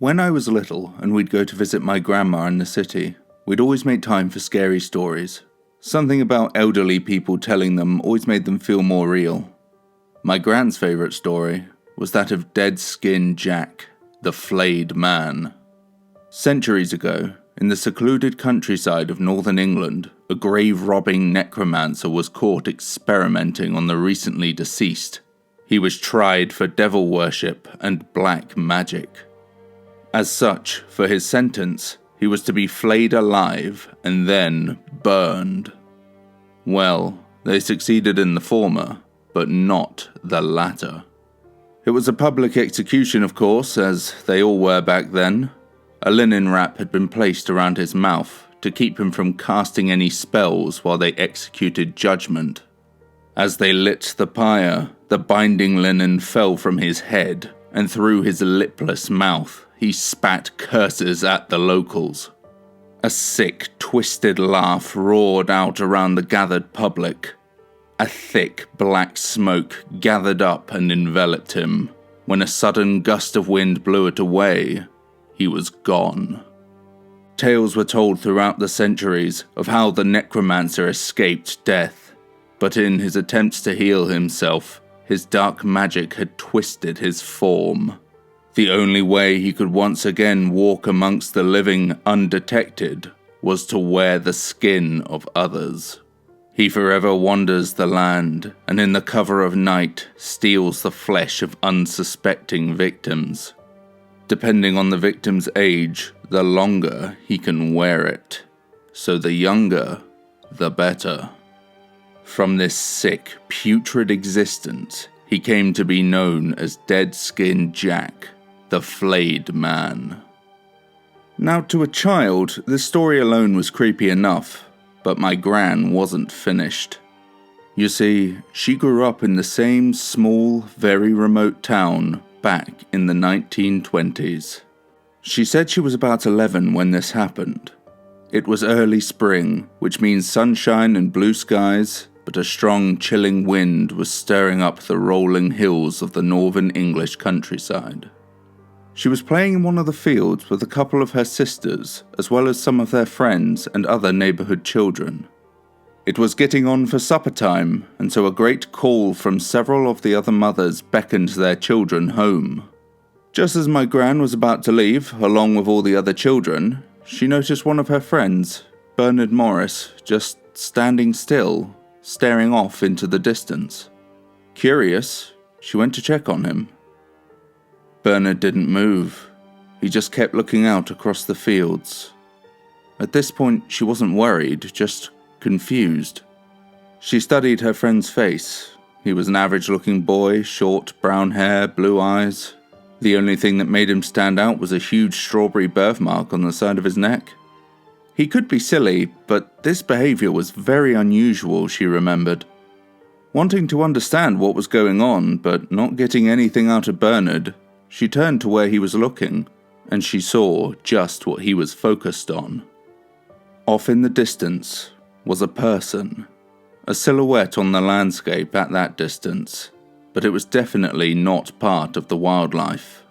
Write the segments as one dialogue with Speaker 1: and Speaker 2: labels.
Speaker 1: When I was little and we'd go to visit my grandma in the city, we'd always make time for scary stories. Something about elderly people telling them always made them feel more real. My grand's favourite story was that of Dead Skin Jack, the flayed man. Centuries ago, in the secluded countryside of northern England, a grave-robbing necromancer was caught experimenting on the recently deceased. He was tried for devil worship and black magic. As such, for his sentence, he was to be flayed alive and then burned. Well, they succeeded in the former, but not the latter. It was a public execution, of course, as they all were back then. A linen wrap had been placed around his mouth to keep him from casting any spells while they executed judgment. As they lit the pyre, the binding linen fell from his head, and through his lipless mouth, he spat curses at the locals. A sick, twisted laugh roared out around the gathered public. A thick, black smoke gathered up and enveloped him. When a sudden gust of wind blew it away, he was gone. Tales were told throughout the centuries of how the necromancer escaped death, but in his attempts to heal himself, his dark magic had twisted his form. The only way he could once again walk amongst the living undetected was to wear the skin of others. He forever wanders the land, and in the cover of night steals the flesh of unsuspecting victims. Depending on the victim's age, the longer he can wear it. So the younger, the better. From this sick, putrid existence, he came to be known as Dead Skin Jack, the flayed man. Now, to a child, this story alone was creepy enough, but my gran wasn't finished. You see, she grew up in the same small, very remote town back in the 1920s. She said she was about 11 when this happened. It was early spring, which means sunshine and blue skies, but a strong, chilling wind was stirring up the rolling hills of the northern English countryside. She was playing in one of the fields with a couple of her sisters, as well as some of their friends and other neighbourhood children. It was getting on for supper time, and so a great call from several of the other mothers beckoned their children home. Just as my gran was about to leave, along with all the other children, she noticed one of her friends, Bernard Morris, just standing still, staring off into the distance. Curious, she went to check on him. Bernard didn't move. He just kept looking out across the fields. At this point, she wasn't worried, just confused. She studied her friend's face. He was an average-looking boy, short, brown hair, blue eyes. The only thing that made him stand out was a huge strawberry birthmark on the side of his neck. He could be silly, but this behavior was very unusual, she remembered. Wanting to understand what was going on, but not getting anything out of Bernard, she turned to where he was looking, and she saw just what he was focused on. Off in the distance was a person, a silhouette on the landscape at that distance, but it was definitely not part of the wildlife.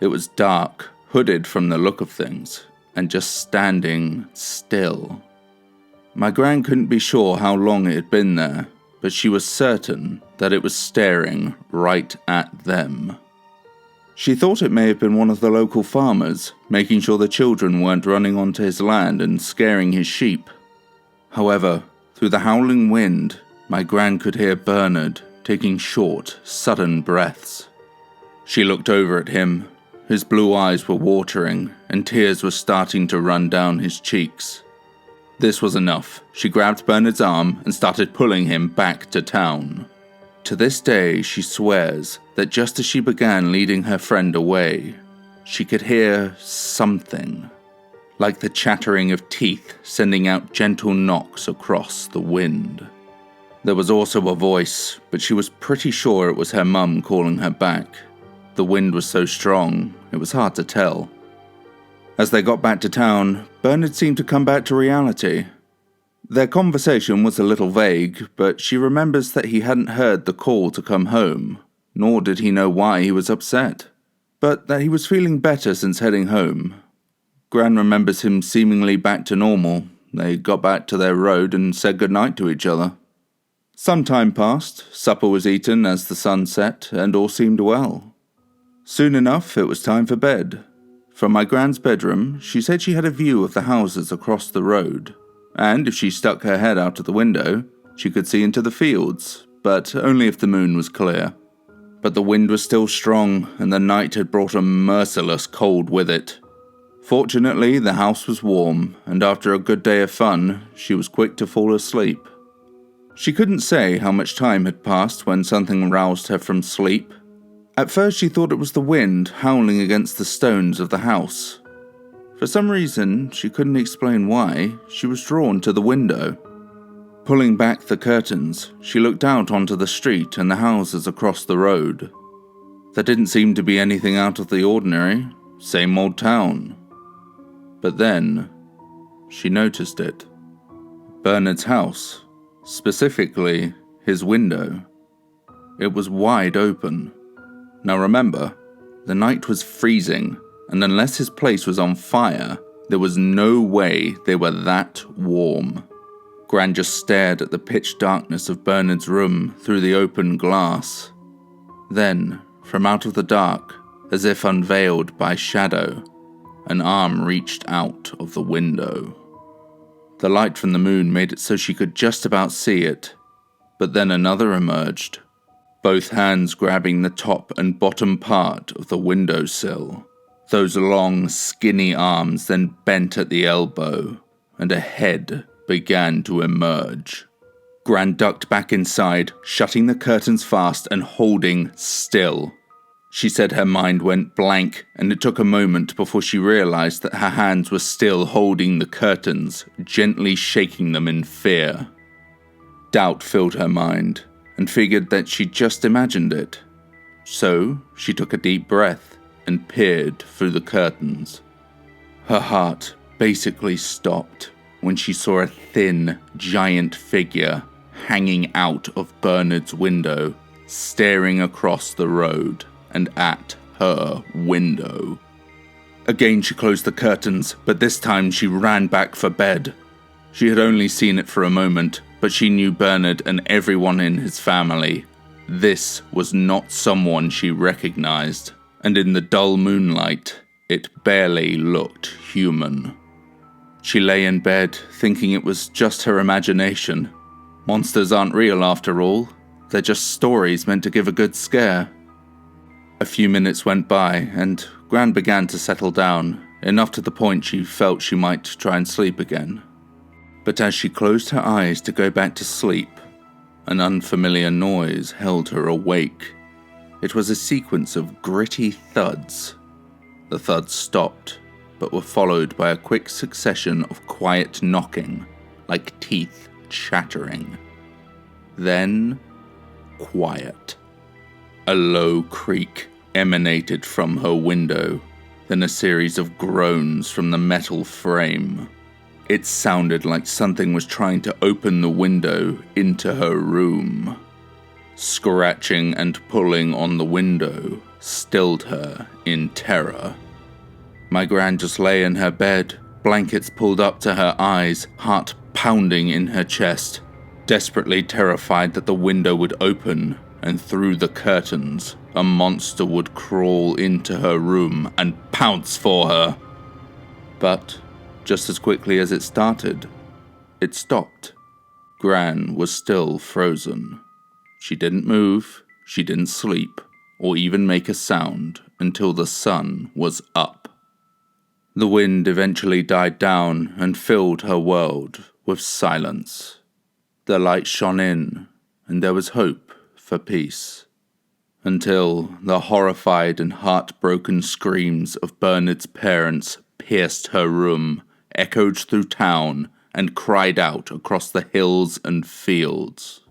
Speaker 1: It was dark, hooded from the look of things, and just standing still. My gran couldn't be sure how long it had been there, but she was certain that it was staring right at them. She thought it may have been one of the local farmers, making sure the children weren't running onto his land and scaring his sheep. However, through the howling wind, my gran could hear Bernard taking short, sudden breaths. She looked over at him. His blue eyes were watering, and tears were starting to run down his cheeks. This was enough. She grabbed Bernard's arm and started pulling him back to town. To this day, she swears that just as she began leading her friend away, she could hear something, like the chattering of teeth sending out gentle knocks across the wind. There was also a voice, but she was pretty sure it was her mum calling her back. The wind was so strong, it was hard to tell. As they got back to town, Bernard seemed to come back to reality. Their conversation was a little vague, but she remembers that he hadn't heard the call to come home, nor did he know why he was upset. but that he was feeling better since heading home. Gran remembers him seemingly back to normal. They got back to their road and said goodnight to each other. Some time passed, supper was eaten as the sun set, and all seemed well. Soon enough, it was time for bed. From my Gran's bedroom, she said she had a view of the houses across the road, and if she stuck her head out of the window, she could see into the fields, but only if the moon was clear. But the wind was still strong, and the night had brought a merciless cold with it. Fortunately, the house was warm, and after a good day of fun, she was quick to fall asleep. She couldn't say how much time had passed when something roused her from sleep. At first she thought it was the wind howling against the stones of the house. For some reason, she couldn't explain why, she was drawn to the window. Pulling back the curtains, she looked out onto the street and the houses across the road. There didn't seem to be anything out of the ordinary, same old town. But then, she noticed it. Bernard's house, specifically his window. It was wide open. Now remember, the night was freezing, and unless his place was on fire, there was no way they were that warm. Gran just stared at the pitch darkness of Bernard's room through the open glass. Then, from out of the dark, as if unveiled by shadow, an arm reached out of the window. The light from the moon made it so she could just about see it, but then another emerged, both hands grabbing the top and bottom part of the windowsill. Those long, skinny arms then bent at the elbow, and a head began to emerge. Gran ducked back inside, shutting the curtains fast and holding still. She said her mind went blank, and it took a moment before she realized that her hands were still holding the curtains, gently shaking them in fear. Doubt filled her mind, and figured that she'd just imagined it. So she took a deep breath and peered through the curtains. Her heart basically stopped when she saw a thin, giant figure hanging out of Bernard's window, staring across the road and at her window. Again she closed the curtains, but this time she ran back for bed. She had only seen it for a moment, but she knew Bernard and everyone in his family. This was not someone she recognized, and in the dull moonlight, it barely looked human. She lay in bed, thinking it was just her imagination. Monsters aren't real after all. They're just stories meant to give a good scare. A few minutes went by, and Gran began to settle down, enough to the point she felt she might try and sleep again. But as she closed her eyes to go back to sleep, an unfamiliar noise held her awake. It was a sequence of gritty thuds. The thuds stopped, but were followed by a quick succession of quiet knocking, like teeth chattering. Then, quiet. A low creak emanated from her window, then a series of groans from the metal frame. It sounded like something was trying to open the window into her room. Scratching and pulling on the window stilled her in terror. My Gran just lay in her bed, blankets pulled up to her eyes, heart pounding in her chest, desperately terrified that the window would open, and through the curtains, a monster would crawl into her room and pounce for her. But just as quickly as it started, it stopped. Gran was still frozen. She didn't move, she didn't sleep, or even make a sound until the sun was up. The wind eventually died down and filled her world with silence. The light shone in, and there was hope for peace. Until the horrified and heartbroken screams of Bernard's parents pierced her room, echoed through town, and cried out across the hills and fields.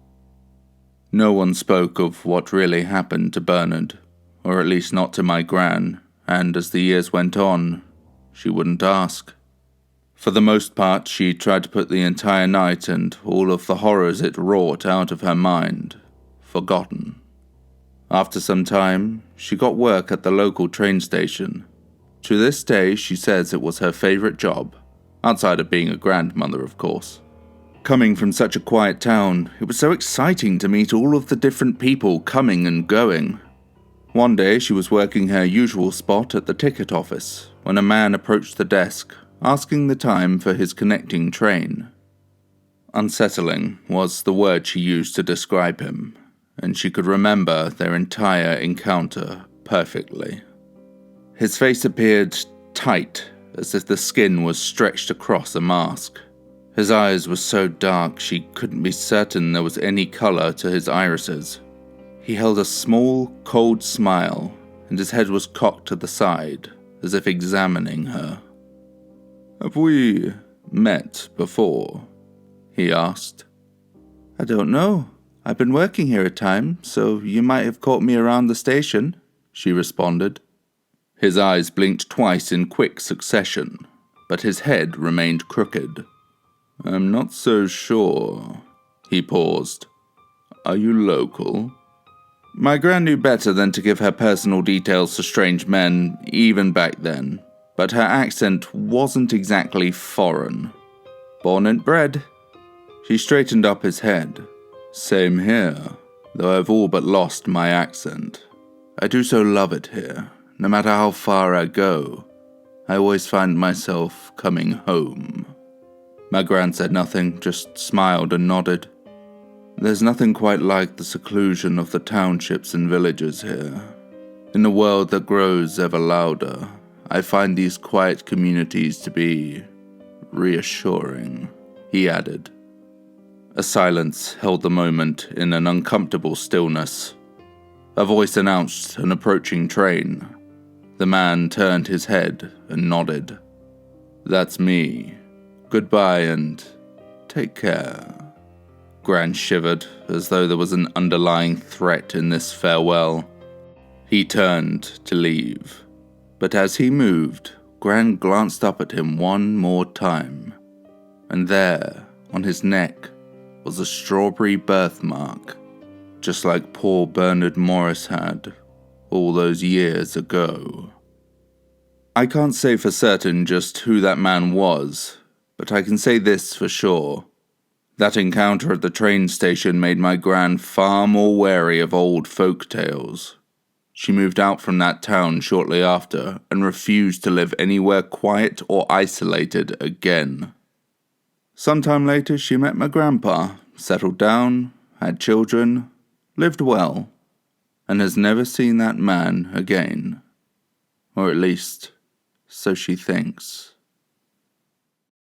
Speaker 1: No one spoke of what really happened to Bernard, or at least not to my Gran, and as the years went on, she wouldn't ask. For the most part, she tried to put the entire night and all of the horrors it wrought out of her mind, forgotten. After some time, she got work at the local train station. To this day, she says it was her favorite job, outside of being a grandmother, of course. Coming from such a quiet town, it was so exciting to meet all of the different people coming and going. One day, she was working her usual spot at the ticket office when a man approached the desk, asking the time for his connecting train. Unsettling was the word she used to describe him, and she could remember their entire encounter perfectly. His face appeared tight, as if the skin was stretched across a mask. His eyes were so dark she couldn't be certain there was any color to his irises. He held a small, cold smile, and his head was cocked to the side, as if examining her. "Have we met before?" he asked. "I don't know. I've been working here a time, so you might have caught me around the station," she responded. His eyes blinked twice in quick succession, but his head remained crooked. "I'm not so sure." He paused. "Are you local?" My gran knew better than to give her personal details to strange men, even back then, but her accent wasn't exactly foreign. "Born and bred." She straightened up his head. "Same here, though I've all but lost my accent. I do so love it here. No matter how far I go, I always find myself coming home." My gran said nothing, just smiled and nodded. "There's nothing quite like the seclusion of the townships and villages here. In a world that grows ever louder, I find these quiet communities to be reassuring," he added. A silence held the moment in an uncomfortable stillness. A voice announced an approaching train. The man turned his head and nodded. "That's me. Goodbye and take care." Gran shivered, as though there was an underlying threat in this farewell. He turned to leave, but as he moved, Gran glanced up at him one more time, and there, on his neck, was a strawberry birthmark, just like poor Bernard Morris had all those years ago. I can't say for certain just who that man was, but I can say this for sure. That encounter at the train station made my gran far more wary of old folk tales. She moved out from that town shortly after and refused to live anywhere quiet or isolated again. Sometime later, she met my grandpa, settled down, had children, lived well, and has never seen that man again. Or at least, so she thinks.